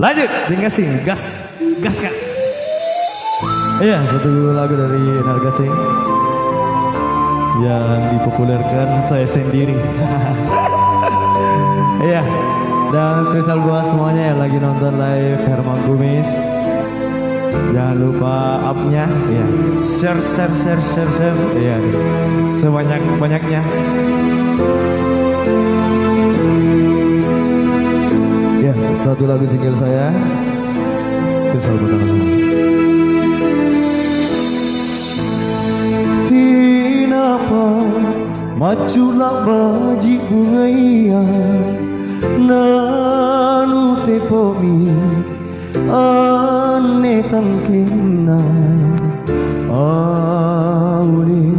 Lanjut, Gasing, gas kak. Iya, satu lagu dari Gasing yang dipopulerkan saya sendiri. Iya, dan spesial buat semuanya yang lagi nonton live Herman Kumis. Jangan lupa up-nya, ya. Share. Iya, sebanyak-banyaknya. Ya, satu lagu single saya spesial buat anda semua. Tinapa maculah baji bungaya nanu tepomi ane tangkina auli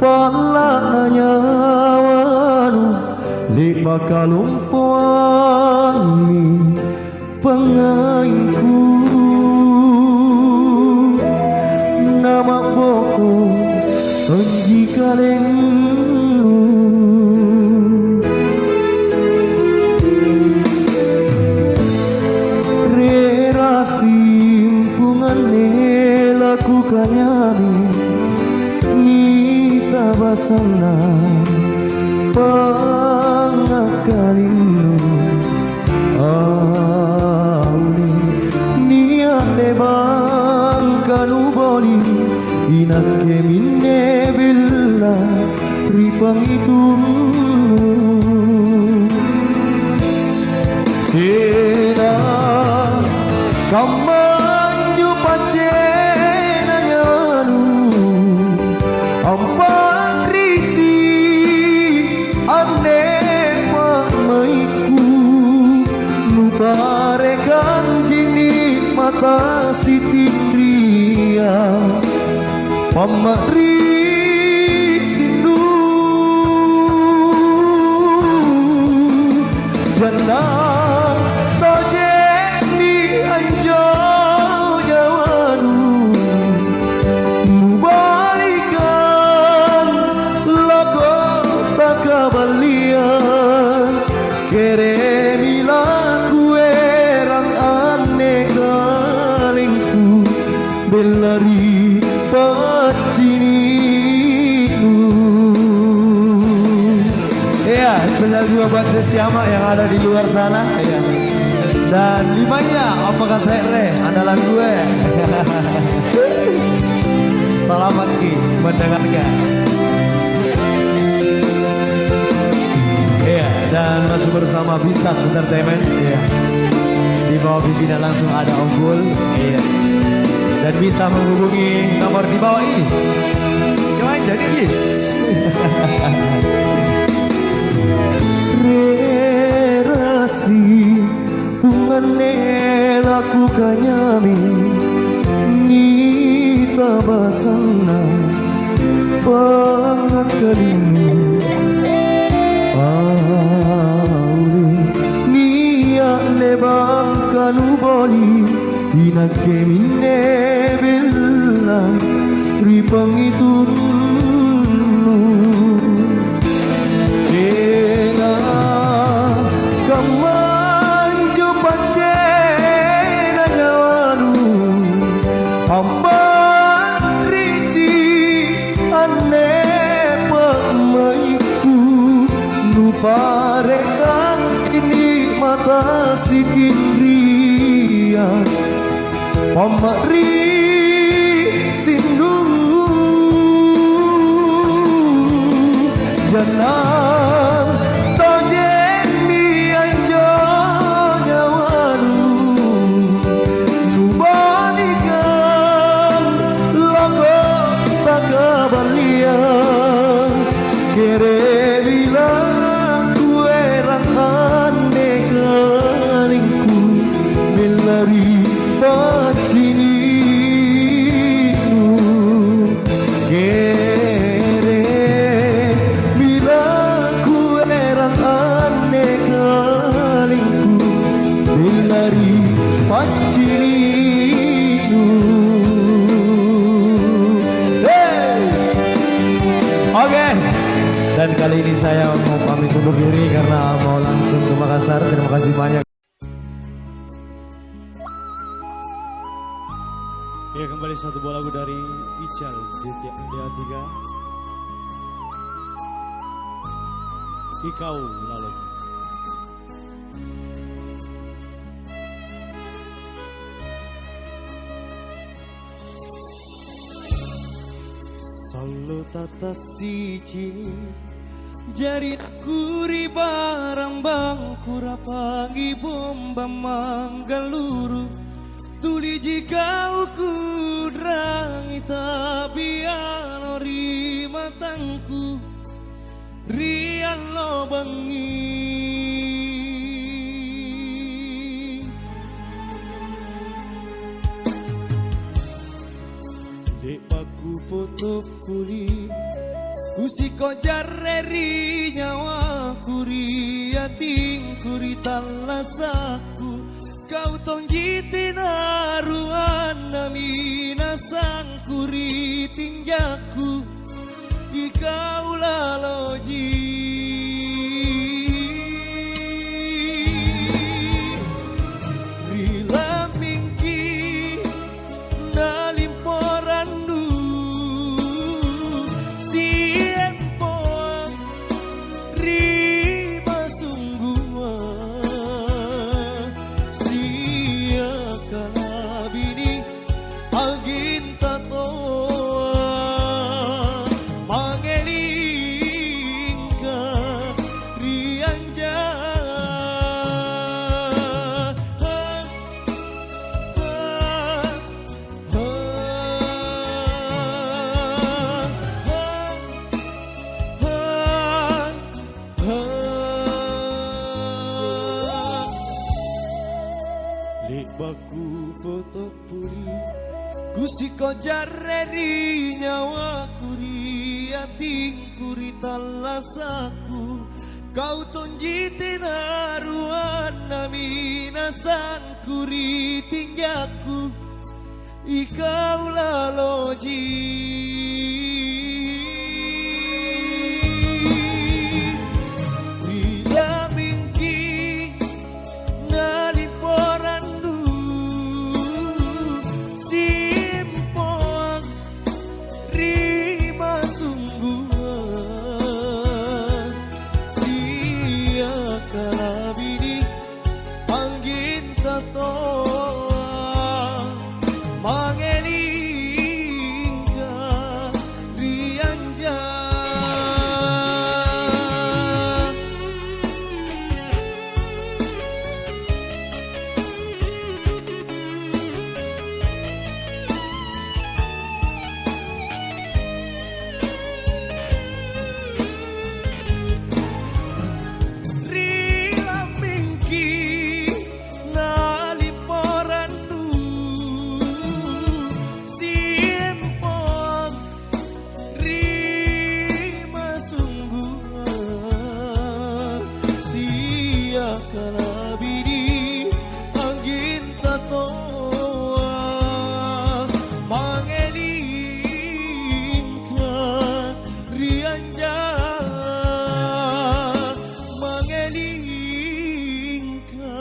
pala nanyawanu li bakalumpuami pengainku nama boko Onji kalenu Rera simpungan lakukannya Nita basana Pangakalinu Auli Niat lebang kanuboli Inake minne bella ripang itu Kena kamanyu pacena nyanu Ampan risi ane mamaiku Nuparekan jini mata sitindria Pamari sindu Jangan tajeni anjo jawanu Mubalikan lago takabalian Keremilah kuerang aneh kalingku Belari ya, spesial juga buat Desiama yang ada di luar sana ya. Dan limanya apakah saya andalan gue. Selamat Ki mendengarkan. Iya, dan masih bersama Bintang Entertainment ya. Di bawah pimpinan langsung ada Unggul iya. Dan bisa menghubungi nomor di bawah ini. Gimana jadi Ki? Relasi pungane lakukannya Nita basana Pangakalinu Auli Niat lebang kanuboli Inake minne bella ripang itu Kena kamanju pacena nyawanu Ampan risi ane pemaiku Nuparekan ini mata sitindria Pamari sindu Jangan tajeni anjo nyawanu Nubanikan lago takabalian Kere bilang kuerang aneh kalingku Belari paciniku Dan kali ini saya mau pamit undur diri karena mau langsung ke Makassar. Terima kasih banyak. Ya, kembali satu buah lagu dari Ical DA3. Ikau lalu. Selalu tata si cini jari kuri barang bang kurapangi bomba manggaluru tuli jika ukudrangi tapi alori matangku rian lo bengi dek paku foto puli kusiko jarreri nyawa kuri ating kuri talasaku kau tonggiti naruan namina sang kuri tingjaku ikau laloji rila mingki nalimporandu siempoang rima sungguhan sia kalabini aginta toa mangelingka rianja baku foto puri kusiko jarreri nyawa kuri ating kuri talasaku kau tonjiti naruan namina sang kuri tingjaku ikau laloji rila mingki naliporandu simpoang rima sungguhan sia kalabini anggin tatoa mangelingka rianja rila mingki naliporandu simpong rima sungguhan sia kalabini anggin tatoa mangelingka rianja mangelingka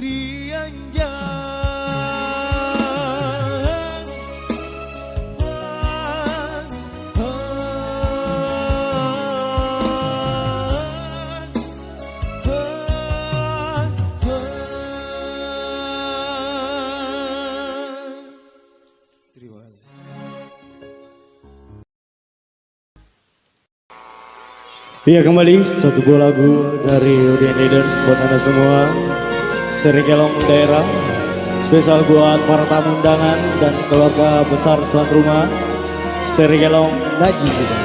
rianja terima kasih. Iya, kembali satu buah lagu dari Udin Leaders buat anda semua. Seri Kelong Daerah spesial buat para tamu undangan dan keluarga besar tuan rumah. Seri Kelong Naji sudah.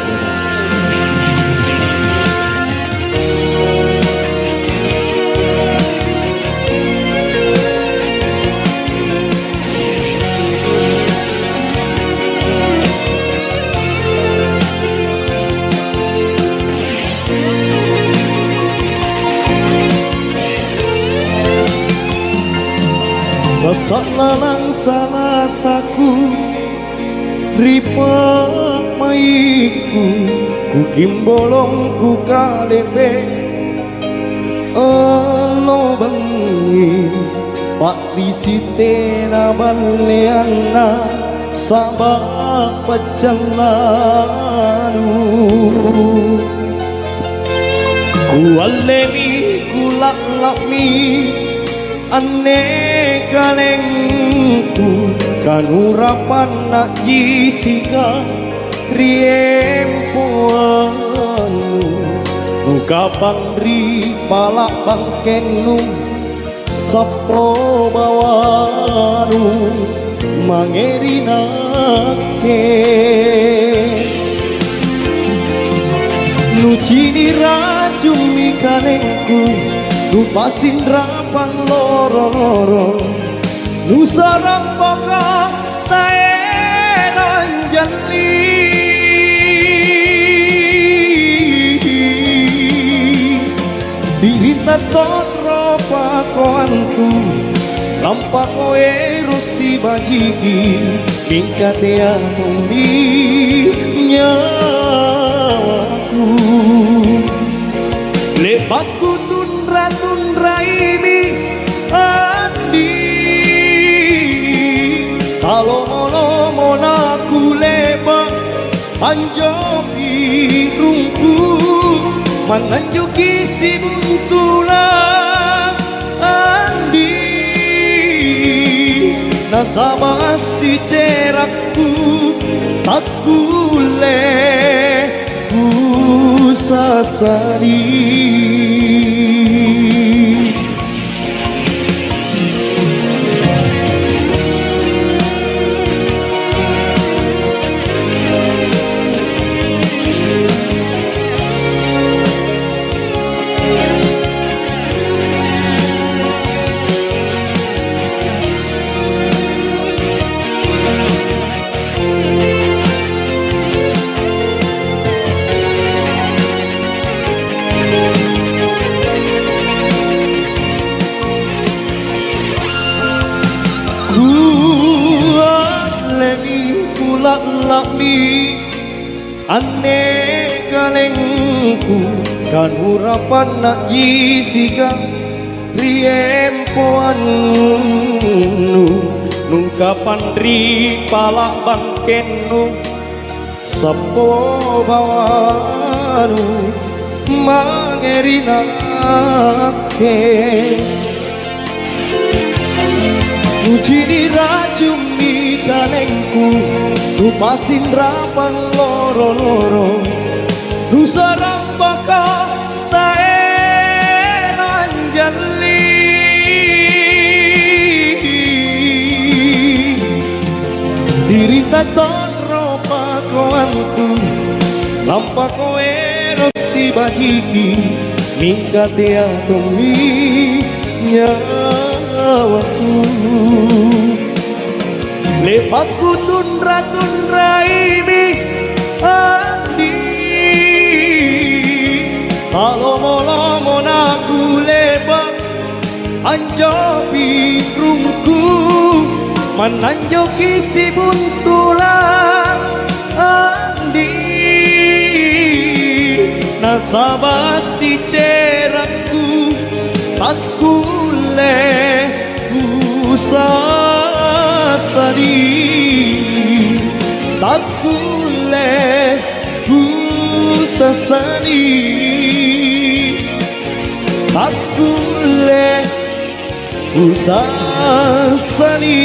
Sesak lalang salasaku ripa maiku ku kimbolong ku kalepe elo bengi Pak Risitena Baleana Sabah Pajalanu Kualemi kulaklami Ane kalengku Kanurapan nak jisika Riempoanu Nukapang ri palak bangkenu Sapo bawanu Mangerinake Nucini rajumi kalengku Nupasin rapang loro-loro Nusarang bokong taenan jali Dirita toro pakoanku Lampak koe rusi bajiki Mingkatea tumbi nyawaku Lepatku tunra ini andi Kalau molo naku lepak Anjopi rungku Mananjuki si buntulang andi Nasabah si cerakku tak kule ku sasari Lami ane kalengku kan urapan nak jisika riempoanu nungkapan ri palak bangkenu sapo bawanu mangerinake uji diracuni kalengku Nupasin rapang loro-loro Nusarang baka taenan jali Dirita toro pakoanku Lampak koe rosi bajiki Mingkatea tumi nyawaku Lepatku tunra ini andi Kalau mola naku lepak Anjopi rungku Mananjoki si buntulang andi Nasabah si cerakku tak kule sasari tak kule ku sasari tak kule ku sasari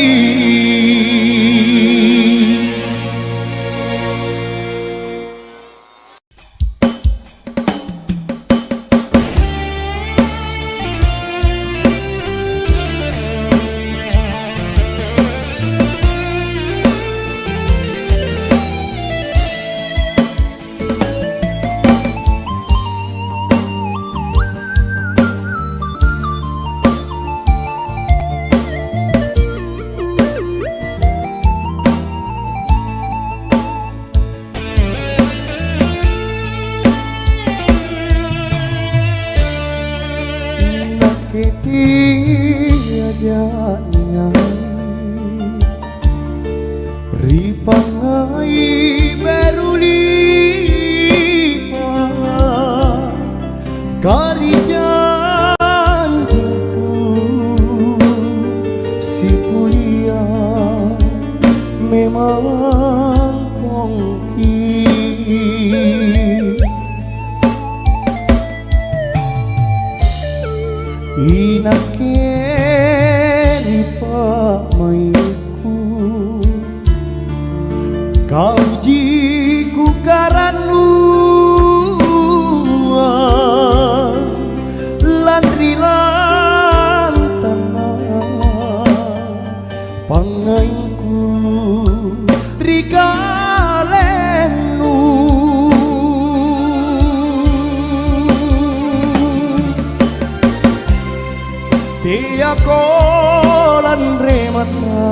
landre mata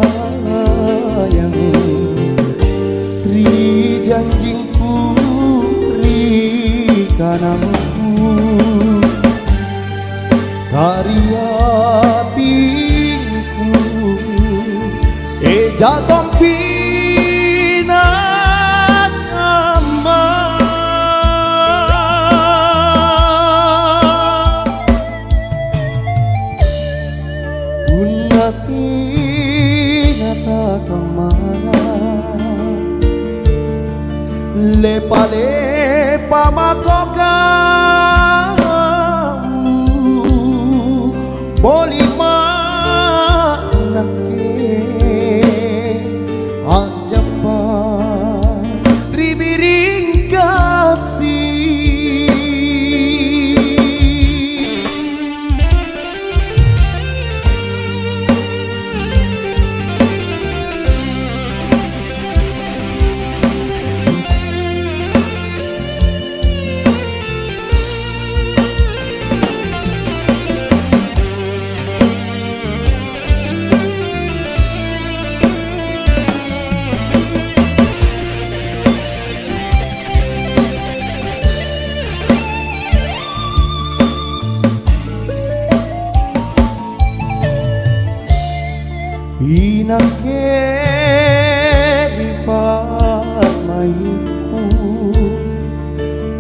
yang ri janjingku ri kanangku karya tingku jatuh pinang ama unati nata kemana lepa-lepa makoka boleh manake ajapa ribiring kasih inake dipamaiku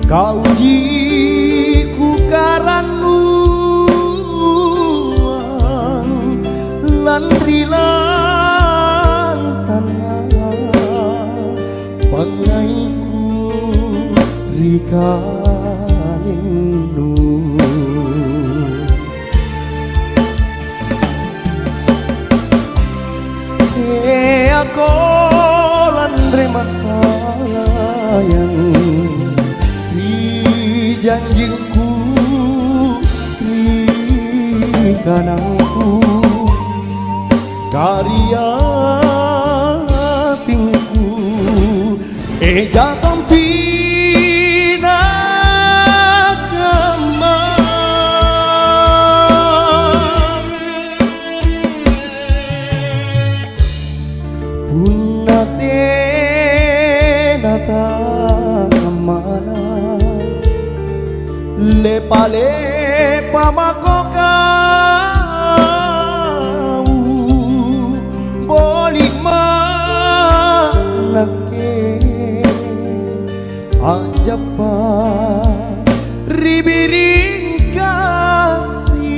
kau jiku karanuang lan rilantana pangaiku rikaninnu aku landre mata yang di janjingku di kanangku karya tingku jatuh pinang ama punate nata kemana lepa-lepa makoka boleh manake ajapa ribiring kasih.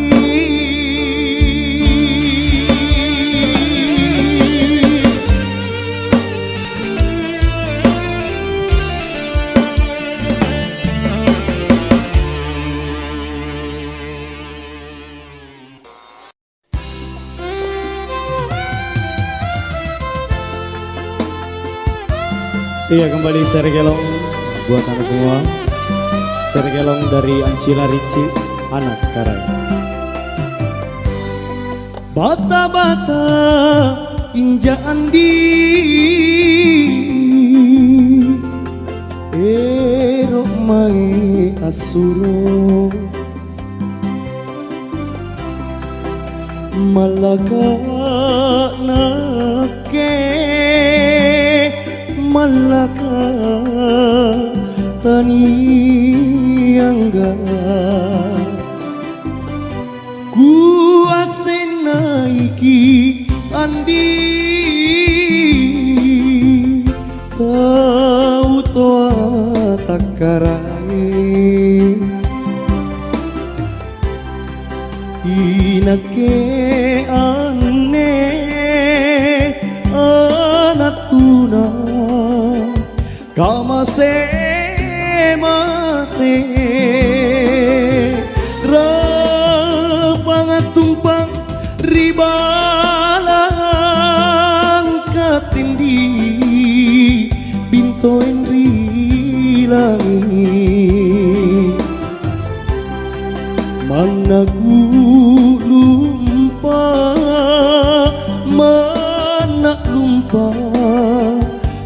Iya, kembali Sergelong buat anda semua. Sergelong dari Ancila Rinci, anak Karai. Bata-bata inja andi erok mai asuro malaka nake malaka tani angga kuase naiki andi tau toa takarai inake ane anatuna kamase mase rapangatumpang ribalang katindi binto enri langit manaku lumpa mana lumpa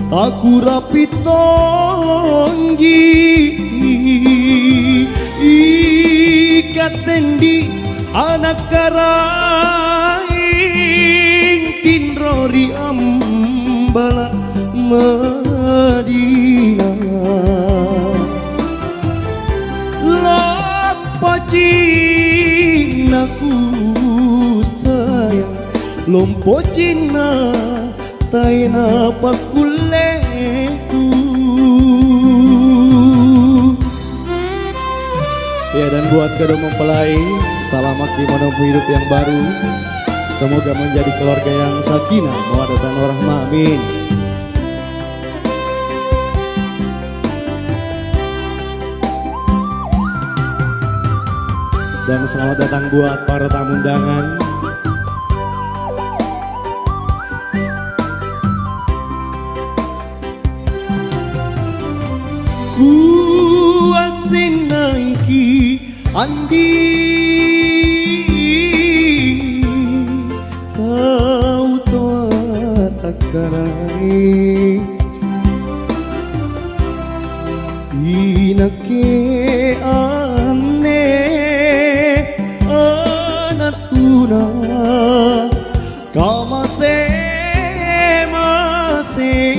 aku rapitonji ikatendi anak karai Madinah. Lapa Cinaku sayang, lompo Cina taina pakuleku. Ya, dan buat kedua mempelai, selamat menempuh hidup yang baru. Semoga menjadi keluarga yang sakinah, mawaddah warahmah, amin. Dan selamat datang buat para tamu undangan. Kuasin naiki andi, kau toa takarai, inake ane anatuna, kamase mase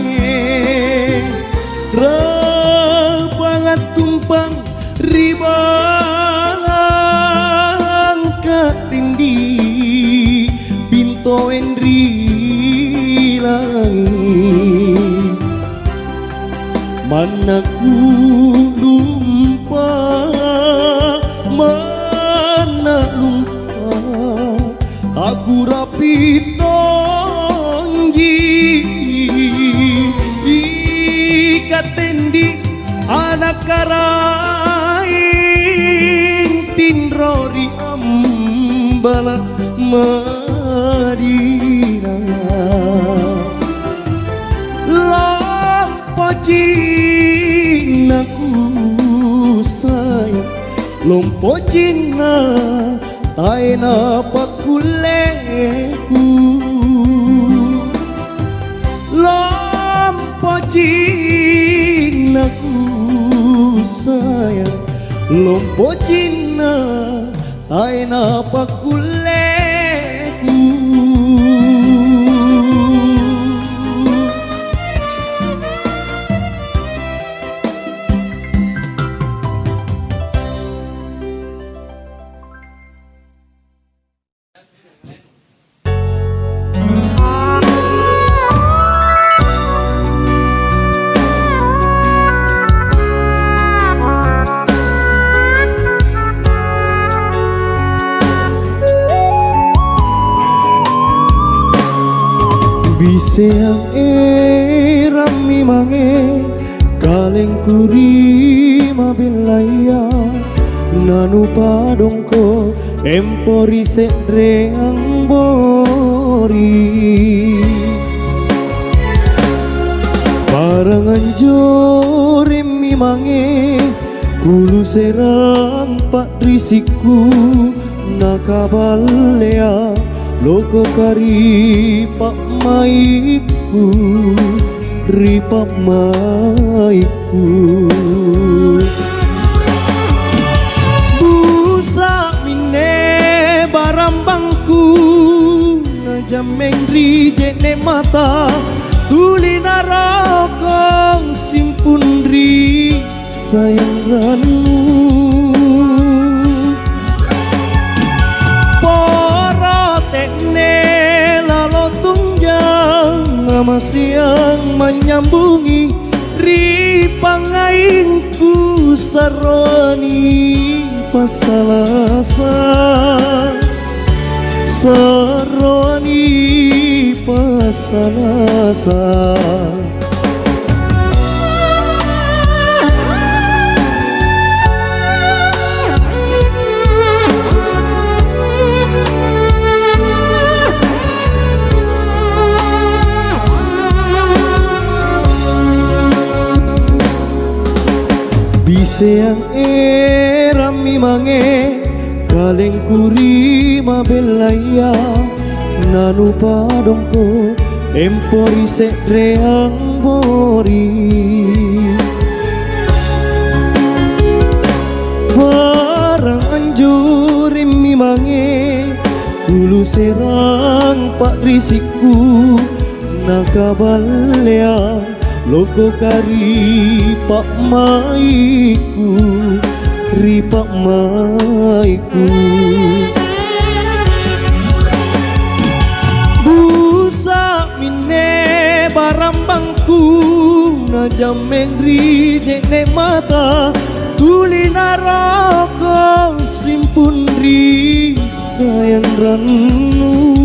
tumpang ribalang katindi binto endri langit, manaku lupa mana lupa aku rapi tonggi ikatendi anak karain tinrori ambala Madinah. Lompo Cinaku sayang, lompo Cina taina pakuleku. Lompo Cinaku sayang, lompo Cina taina pakuleku. Biseang rami mange kaleng kuri mabelaya nanu padongko empori sedre angbori barangan jore mi mange kulu serang pak risiku nakabalea loko kari pak maiku ripak maiku busa mine barambangku najameng rijene mata tuli narokong simpun ri sayang ranmu siang menyambungi ripangainku saroni pasalasa saroni pasalasa Biseang rami mange kaleng kuri mabelaya nanu padongko empori sedreang bori barang anjuri mi mange dulu serang pak risiku nakabalea loko kari pak maiku, ri pak maiku. Busa mine barambangku, na jameng ri jekne mata, tuli naroko simpun ri sayang ranu.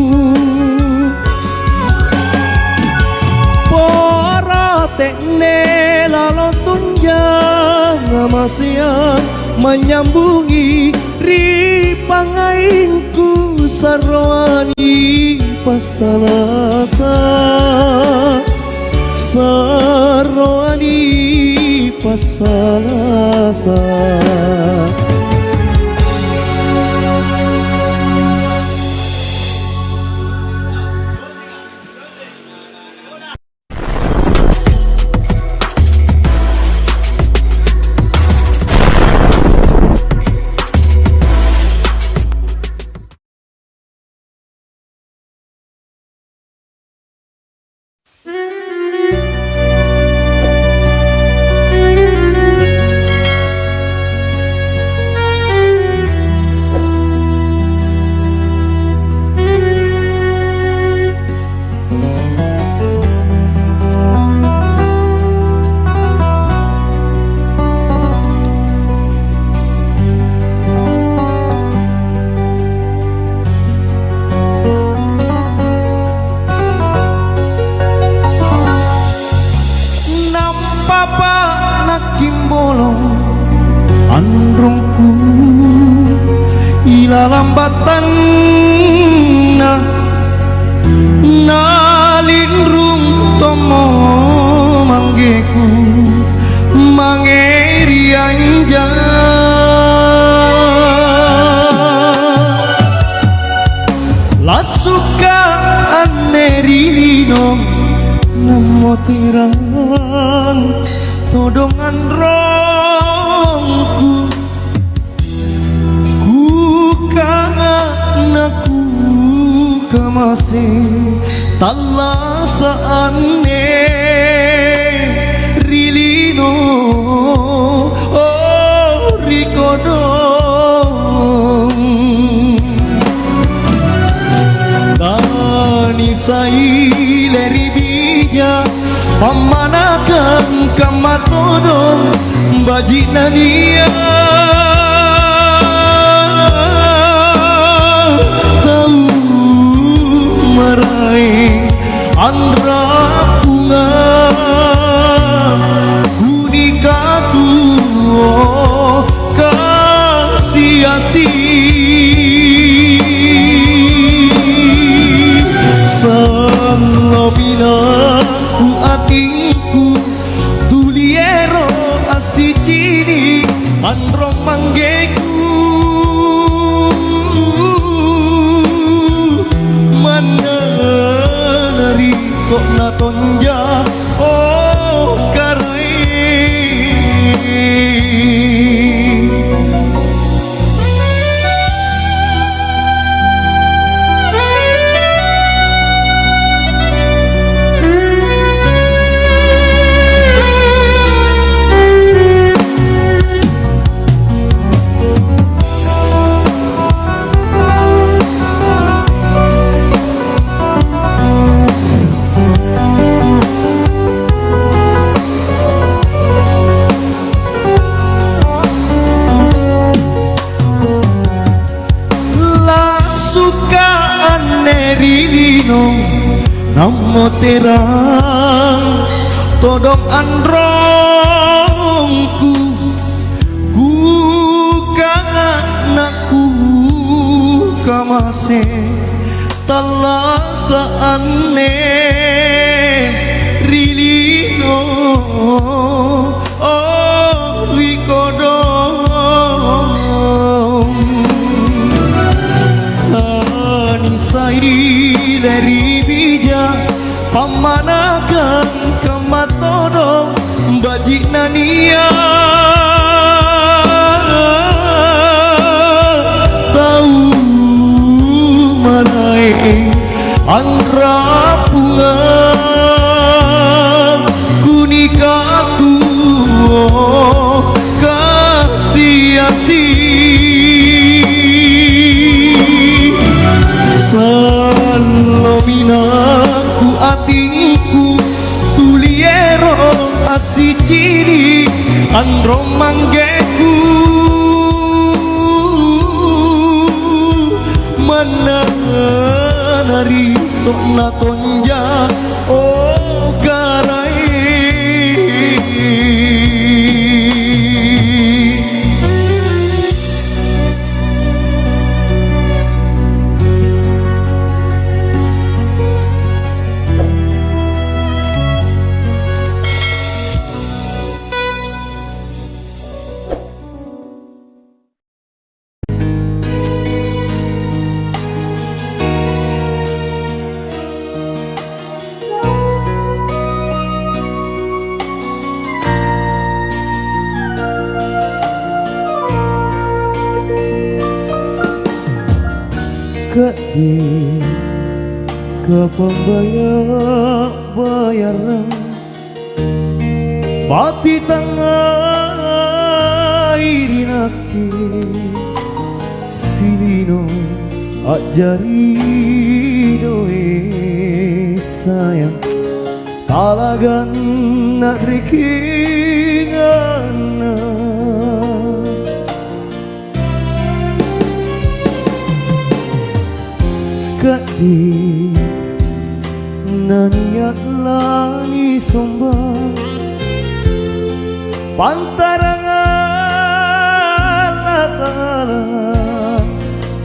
Pora tekne lalo tunjang ngamasian menyambungi ri pangainku sarwani pasalasa, sarwani pasalasa. Androngku ila lambatan nalindrung tomo manggeku mangeri anja lasuka anerilino namo tirang todongan rongku aku kamase talasaane rilino oh rikodong tani saile ribija pamanakan kamatodong bajinania marai andra bunga kunikatu kasih-asih salobina ku atingku tuliero asicini androng manggeku manari sok na tonja oh karai namo terang todong androngku ku kanakku kamase talasaane rilino oh rikodong anisai dari bija pamanakan kamatodong bajinania tahu manai anggra bunga kuning andro manggeku menari sokna tonja oh garai ke pembayar-bayaran Pati tengah irinake Silino ajari doe sayang Talagan nak rikingana Kadi naniat lani sombang Pantarangan latala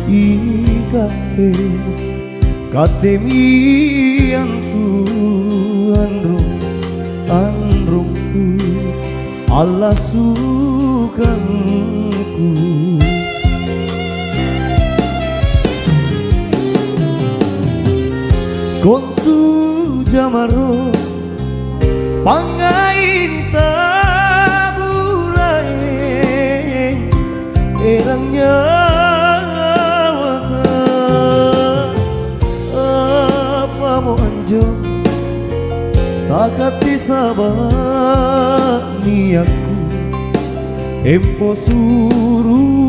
ikate Katemian Tuhan anrung tu Allah sukanku Kontu jamaro pangain tabulaeng erangnya apa mau anjong takati sabar ni aku empo suruga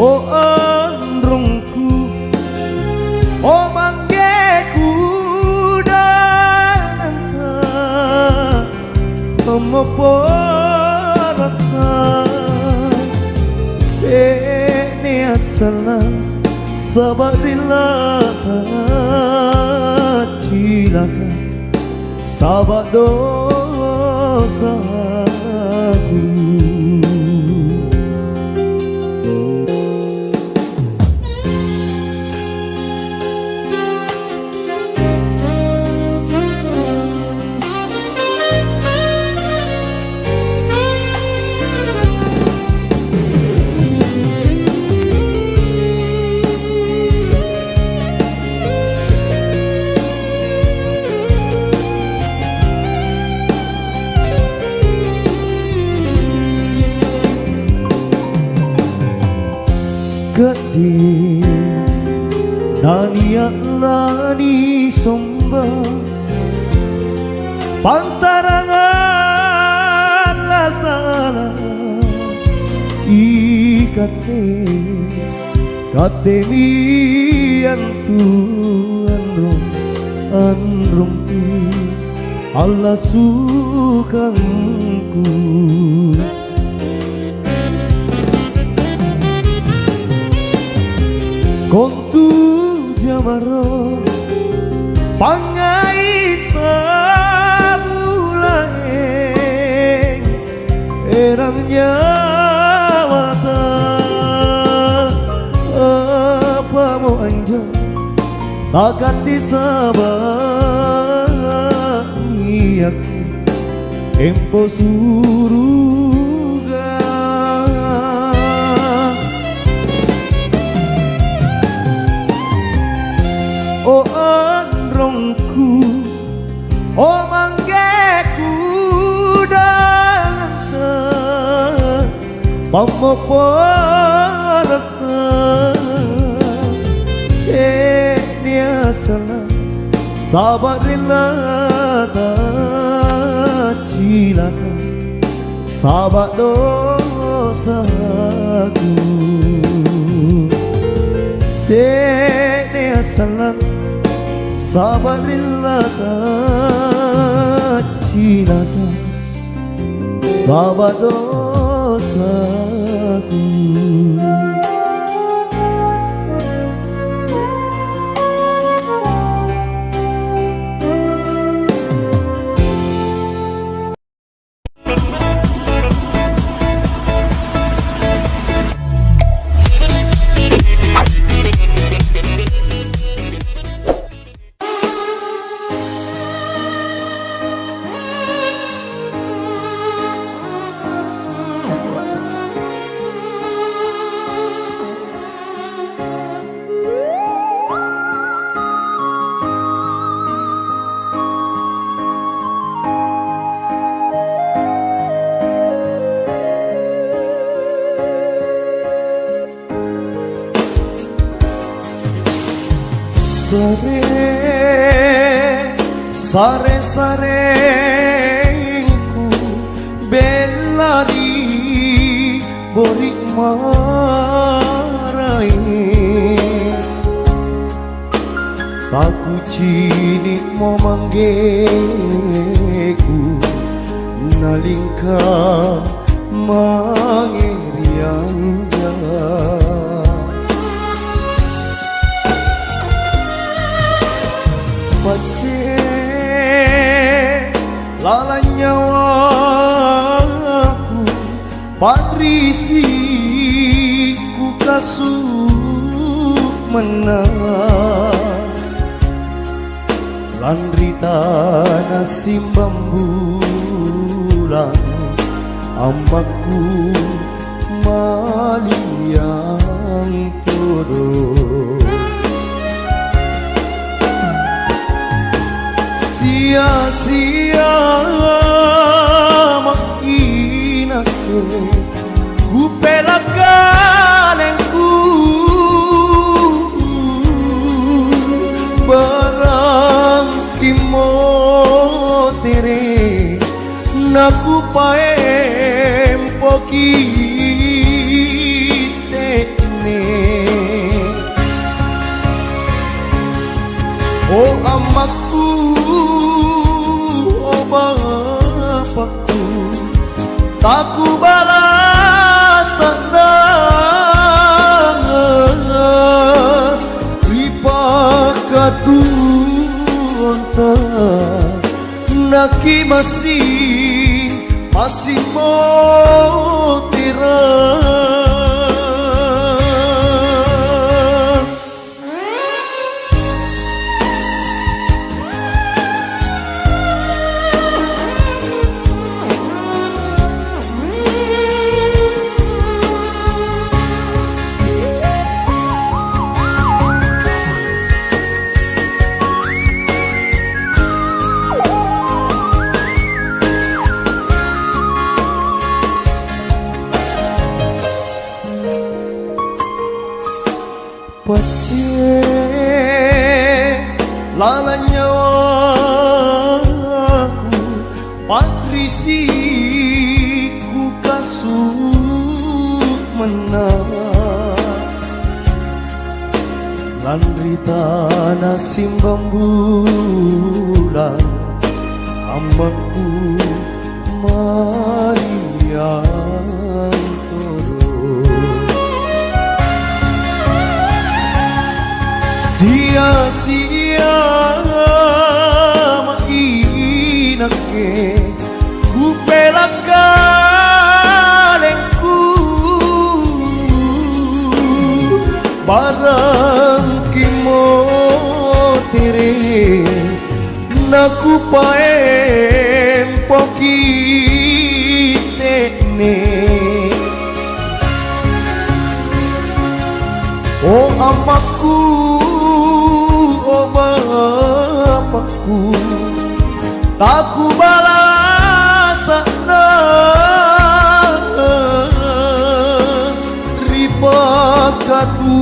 oh androngku oh manggeku dan memoporaka ini asalah sabarilah cilaka sabar dosaku Gede naniak lani sombang Pantarangan latala ikate Katemian Tuhan anrung tu Allah sukanku Kontu jamaro pangait tabulaeng eramnya wata apa mau anjong takkan disabar ni aku empo suruga oh androngku oh manggeku dan pamoporaka ini asalah sabarilah cilaka sabar dosaku ini asalah sabarillata cinata sabar dosaku. Sare-sarengku bela di borik marai Taku cini mau manggeku nalingka mangirian Pace lala nyawaku padrisi ku kasuk menang landrita nasimbang bulan ambaku maliang todo sia-sia makinake ku pelakalenku barang kimotere naku paempo kitene oh amaku bapakku taku balas ripakatu onta naki masih mau tirang Pace lala nyawaku padrisi ku kasuk menang landrita nasimbang bulan ambaku mariang sia-sia mainake ku pelakalenku barang kimotire naku paempo kitene oh amaku oh bapakku taku balas ripakatu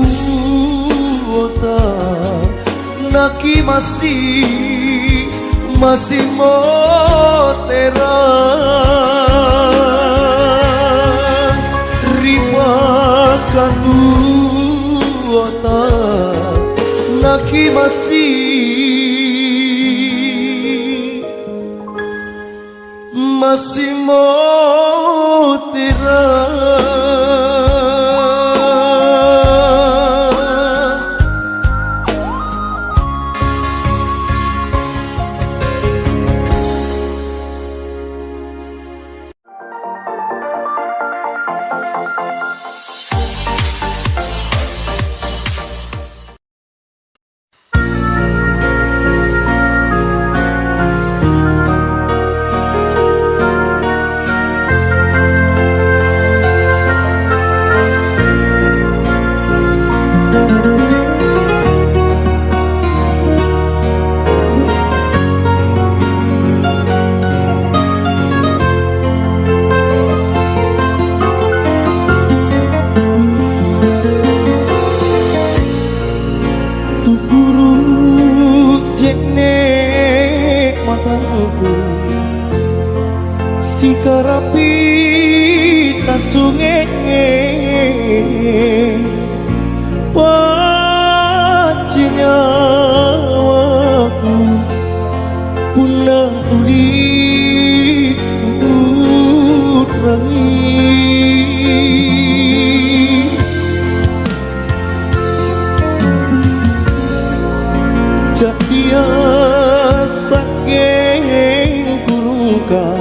ota naki masih mau terang ripakatu ota naki masih mau tirai. Sikarapi tasunge pacinya aku punah tuli utrangi jadiya sakeng kurungkan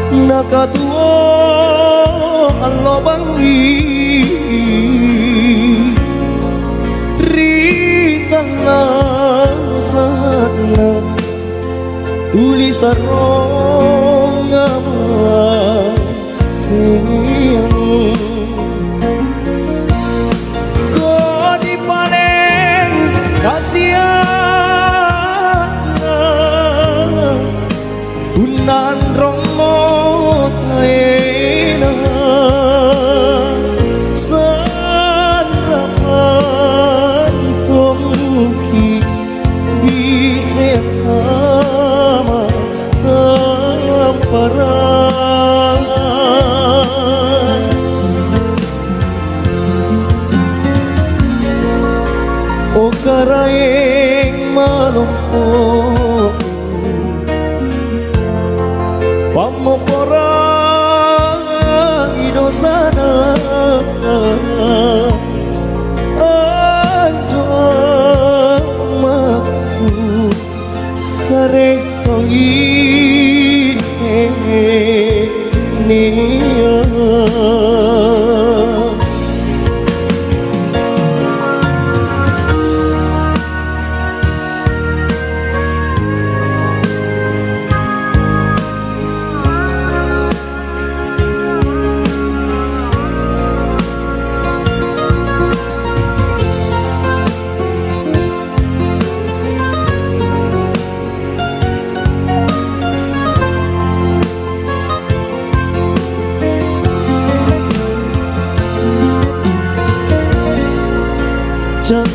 nakatuo Allah bangi ritana sana tulisan rongama siang kau di panen kasihan unan romo taena sanrapan tongki bisa ama tamparan o karaeng malompo pamopora idosana anjo maku sare tongin nia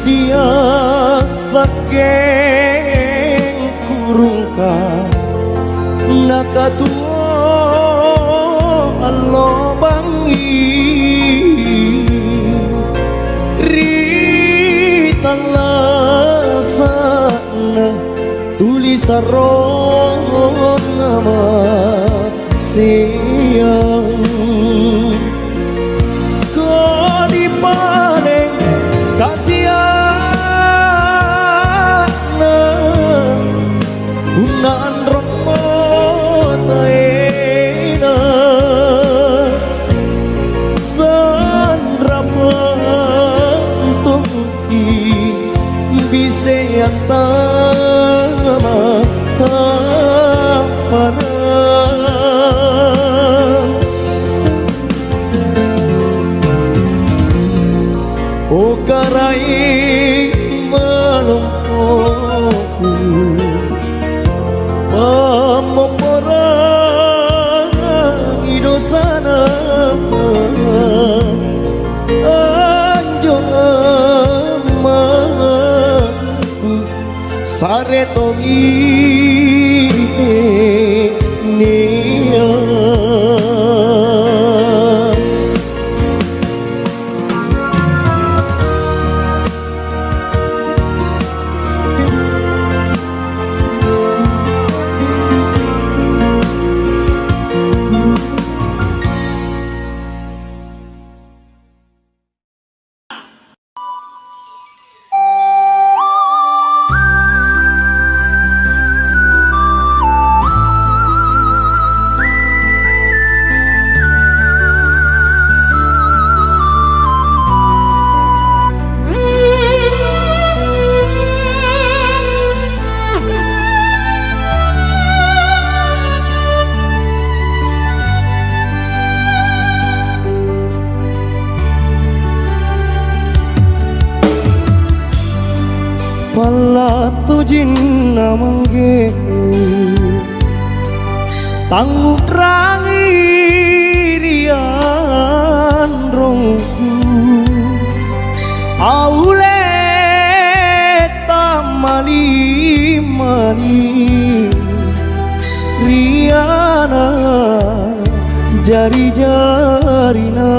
dia sakeng kurungka nakatuo Allah bangi ritala sana tulisan nama siang kau di paling kasihan unan romo taena sanrapan tongki bisa antama tamparan o karai malompoku pamopora idosana anjo amaku sare tongi nia malah tujin namangge tanggung rangi rian rongku aule tamali mali riana jari-jarina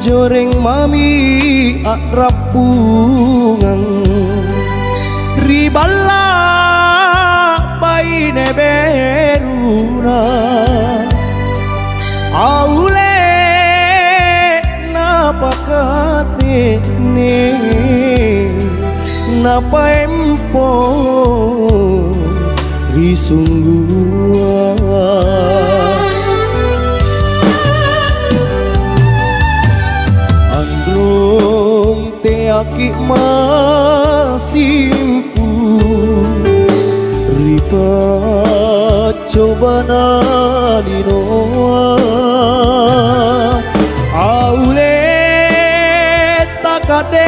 joreng mami akrapungang ribala baine beruna aule napakate ne napa empo risunggua androng te aki masimpu ripa coba nalinoa aule takadena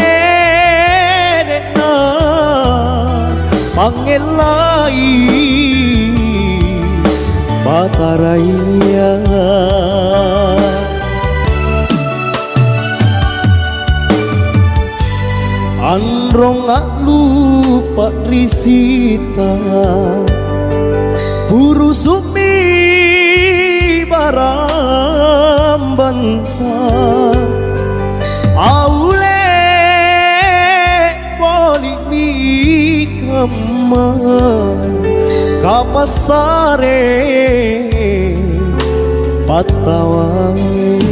pangelai bataraya androng gak lupa risita buru sumi barambanta aule poli mi kamar kapasare patawange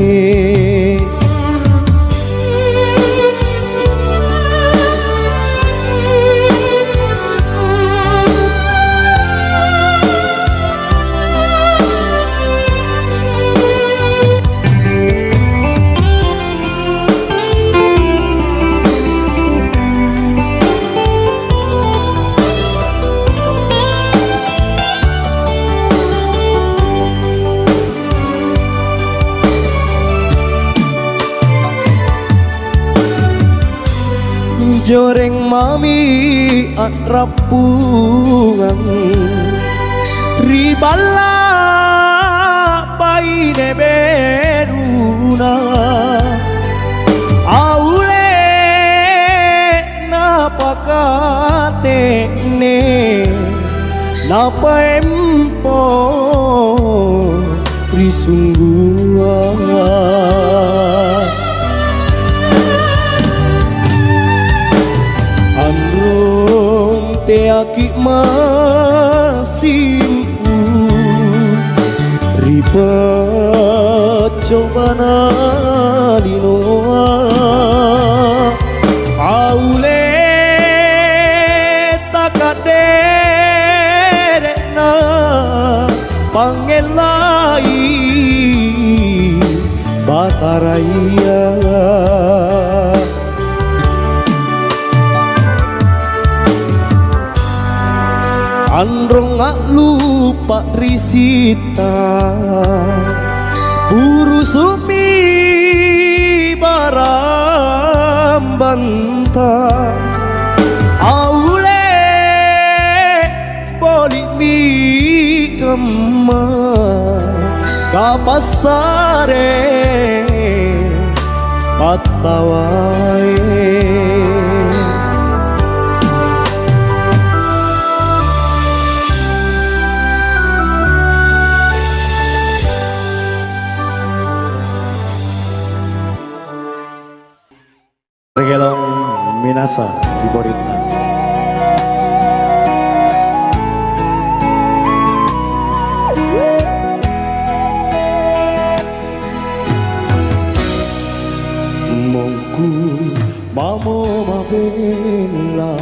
joreng mami akrapungang ribala baine beruna aule napakate ne napa empo risunggua androng te aki masimpu ripa coba nalinoa aule takaderena pangelai bataraya androng gak lupa risita buru sumi barambanta aule poli mi kamar kapasare patawae Regelong Minasa di Borita. Mongku mamo mabela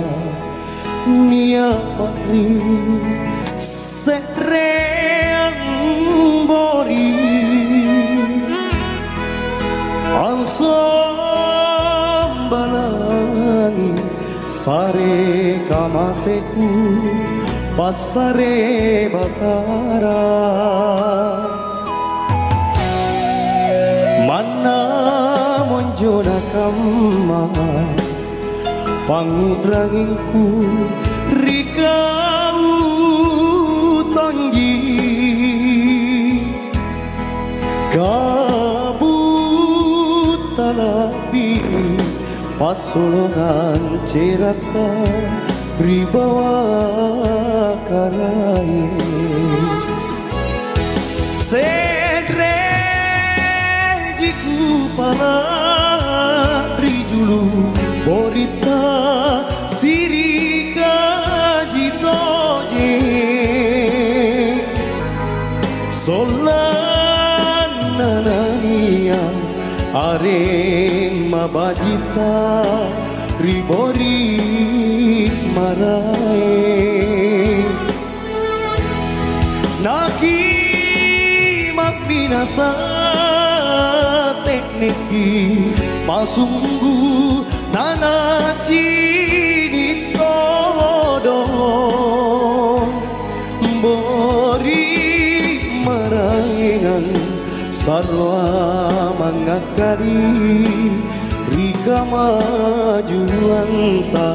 nia pari sereang bori ansam balangi sare kamaseku pasare batara mana monjona kama pangudranginku rikau tanggi kabut talabi pasolongan cerata ribawa karaye sedre jiku pala rijulu borita sirika jitoje solan nanania areng mabajita ribori marae naki mapinasa tekniki pasunggu nana cini todo bori maraengan sarwa mangakali rika majuan ta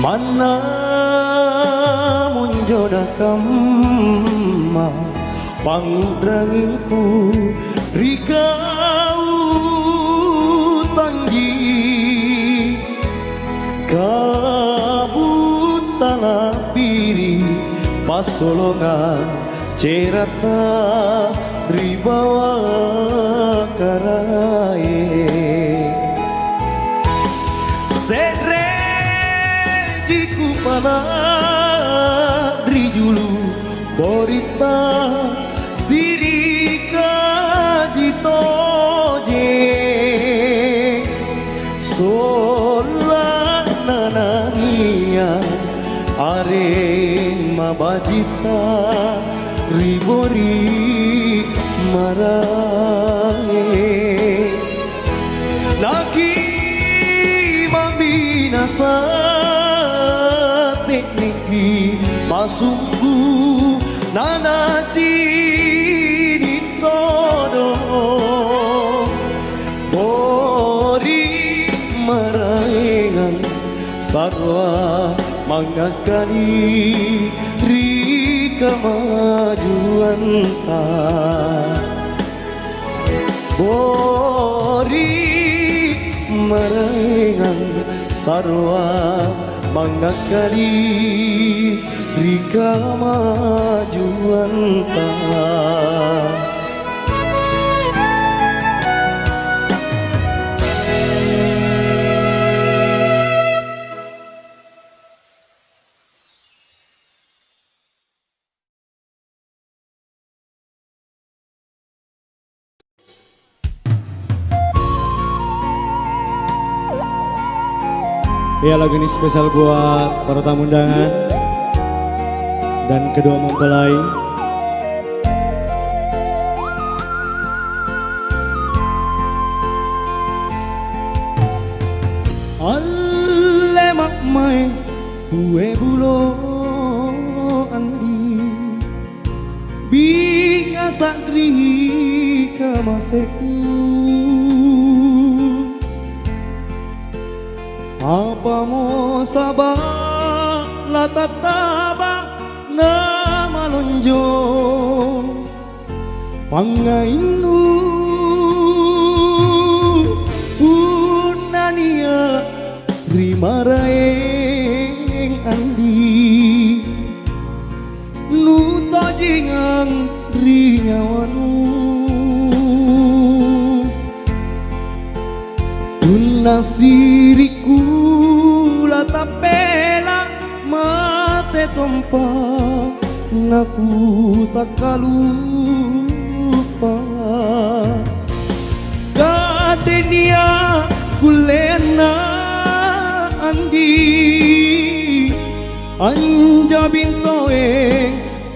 mana munjoda kama pangudranginku rikau tanggi kabut talapiri pasolongan cerata ribawa karaye sedre jiku pala rijulu borita sirika jitoje solan nanania areng mabajita ribori marae naki mabinasa tekniki pasunggu nana cini todo bori maraengan sarwa mangakani rika majuan ta bori maraengan sarwa mangakali rika majuan ta Ya, lagu ini spesial buat para tamu undangan dan kedua mempelai. alle makmai kue bulo andi binga sakri kamaseku apa mo sabah latataba na malonjo pangainu punania rimaraeng andi nu tojingang rinyawanu tunasiriku latapela mate tompa naku tak kalupa Kadenia kulena andi anja bintoe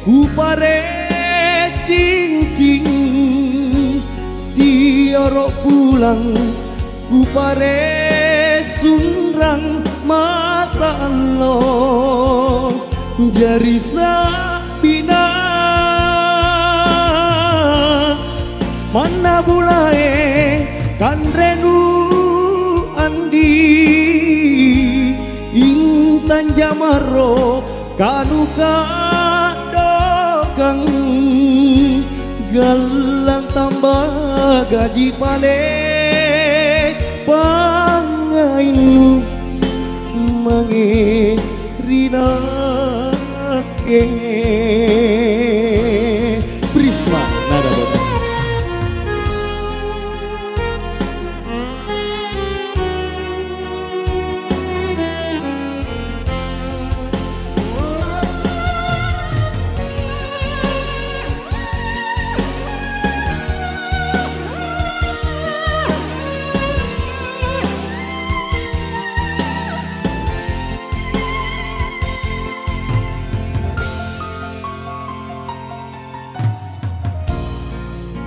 kupare cincin sioro pulang kupare sunrang mata Allah jari sabina mana bulae kan renu andi intan jamaro kanuka dokang galang tambah gaji pale pangainu mangirina Prisma Nada Botak.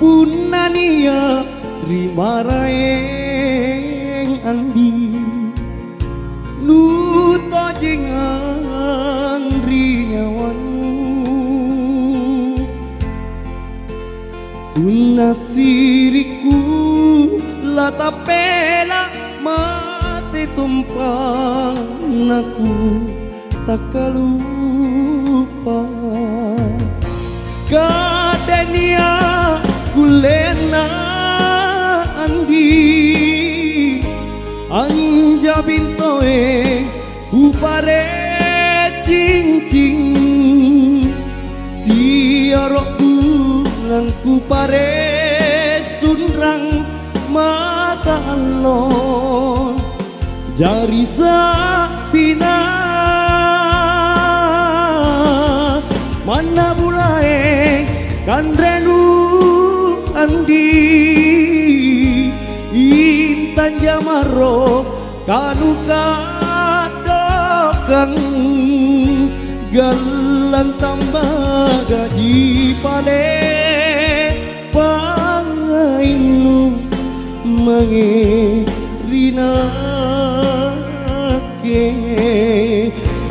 Punania rimaraeng andi nuto jengang rinyawanu tunasiriku latapela mate tumpang aku tak kalupa kadenia kulena andi anja bintoe upare cincin siaro pulang kupare sunrang mata Allah jari sapina mana bulae kan renu andi intan jamaro kanuka dokang galang tambah gaji pale pangainu mangirina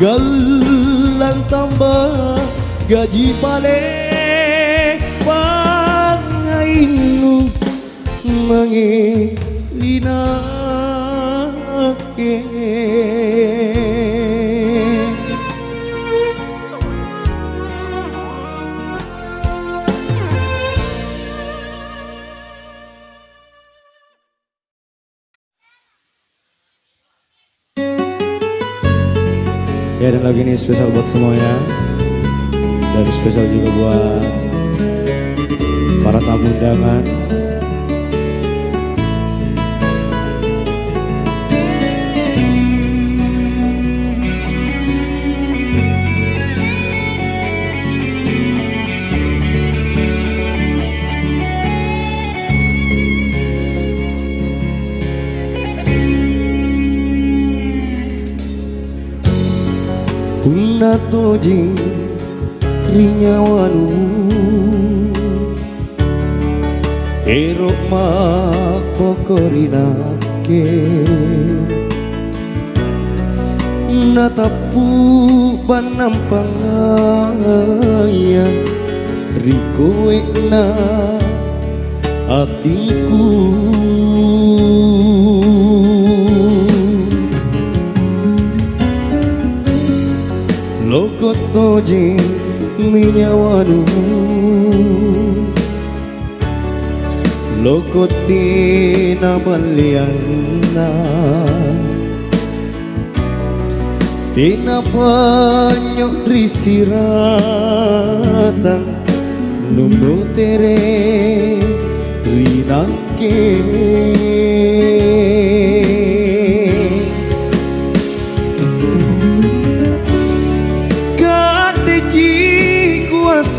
galang tambah gaji pale pangainu mangirina Ya, dan lagu ini spesial buat semuanya, dan spesial juga buat para tamu undangan. Puna toji rinyawanu erok mak pokorinake natapu panampangaya rikoekna hatiku lokot toji minyawanu lokot tinabaliana tinapanyok risiratang numbo tere rinake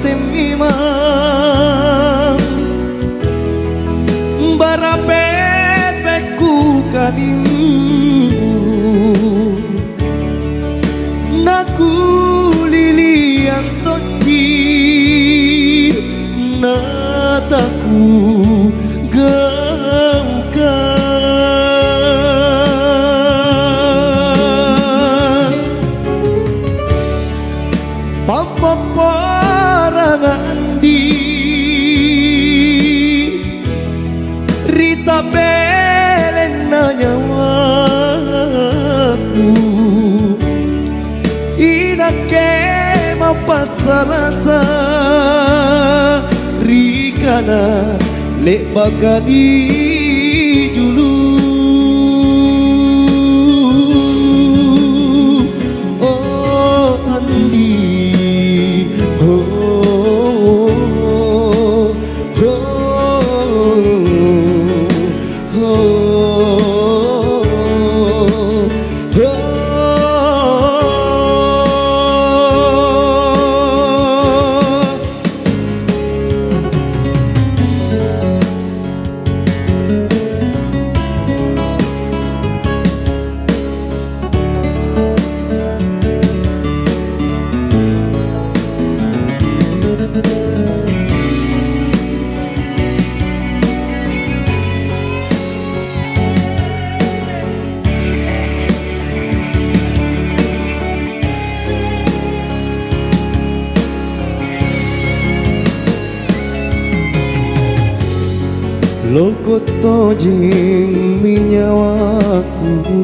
semimang barape kalimbu naku lilian tonji nataku gaukan papa parangan di Rita belena nyawaku inake mapasarasa rikana lek bagadi julu oh andi Lokot tojing minyawaku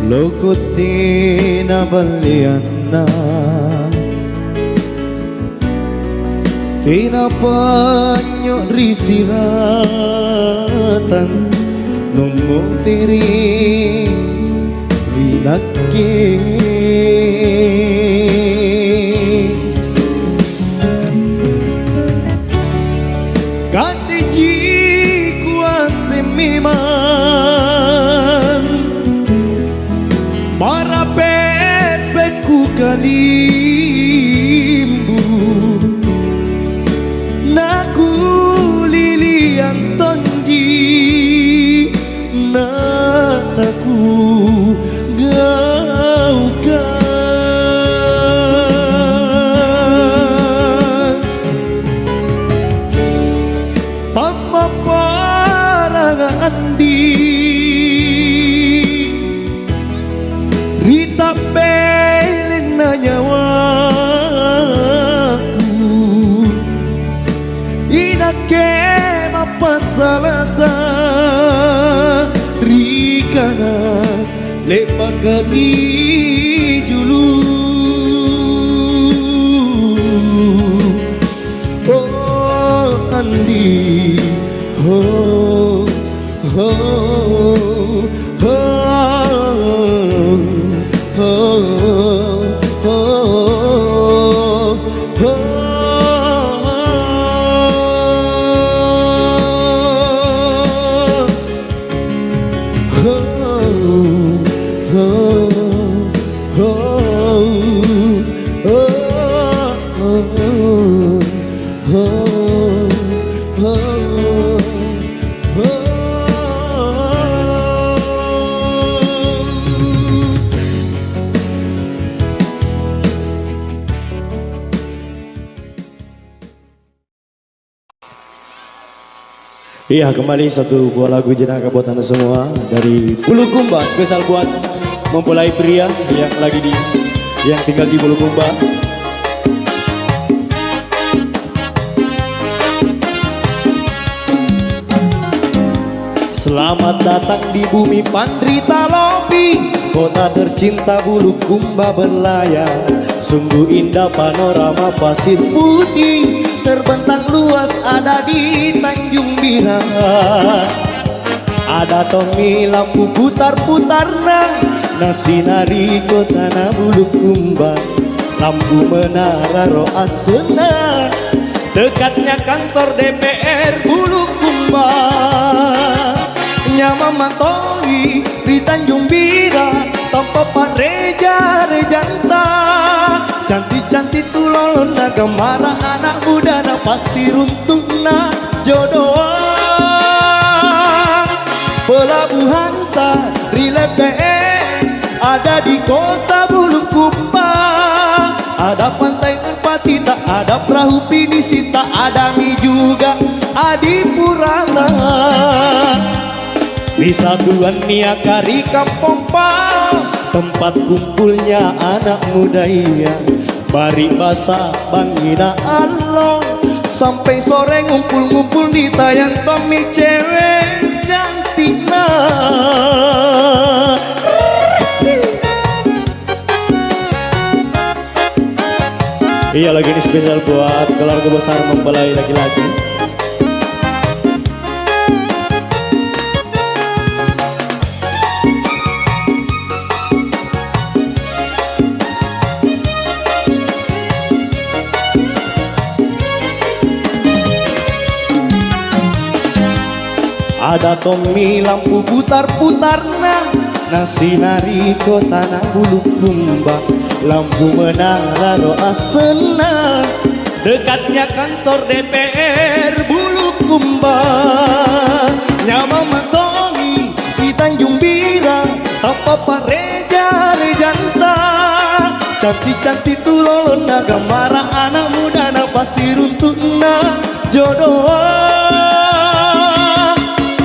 Lokot tina baliana Tina panyo risiratan Nomong tiri rinake Kadiji kuase memang para pepeku kalimbu naku lilian tonji nataku gaukan papa parangan di Rita belena nyawaku inake mapasalasa rikana lek bagani julu oh andi oh oh Iya, kembali satu buah lagu jenaka buat anda semua dari Bulukumba, spesial buat mempelai pria yang tinggal di Bulukumba. Selamat datang di bumi Pandrita Lopi, kota tercinta Bulukumba berlayar. Sungguh indah panorama pasir putih terbentang luas ada di Tanjung Bira. Ada tongi lampu putar-putar nasinari kota na Bulukumba. Lampu menara roa sena dekatnya kantor DPR Bulukumba. Nyama matoi di Tanjung Bira tanpa pareja rejanta. Cantik-cantik tulolon na gemara anak muda na pasir untuk na jodohan. Pelabuhan Tarilepe ada di kota Bulukumba. Ada pantai Merpati, tak ada perahu pinisi, tak ada mie juga Adipurana. Wisatuan Niakari Kampung Pa, tempat kumpulnya anak muda iya. Bari basa Bangina Along, sampai sore ngumpul-ngumpul di tayang Tommy cewek cantik nah. Iya, lagi ini spesial buat keluarga besar mempelai laki-laki. Ada Tommy lampu putar-putar nasi nari kota na Bulukumba. Lampu menara doa senang, dekatnya kantor DPR Bulukumba. Nyama Matoni di Tanjung Bira, apa Pareja Rejanta. Cantik-cantik tu lolona gamara anak muda na pasir untuk na jodoh.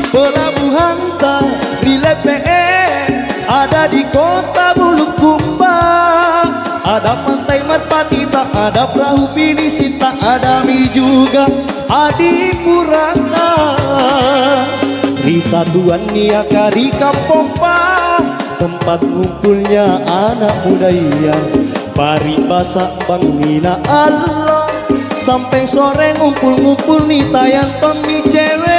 Pelabuhan Tarilepe ada di kota Bulukumba. Ada pantai Merpati, tak ada perahu pinisi, tak ada mie juga Adipurana. Wisatuan Niakari Kampung Pa, tempat ngumpulnya anak muda iya. Pari basa Bangina Allah, sampai sore ngumpul-ngumpul nih tayang Tommy cewek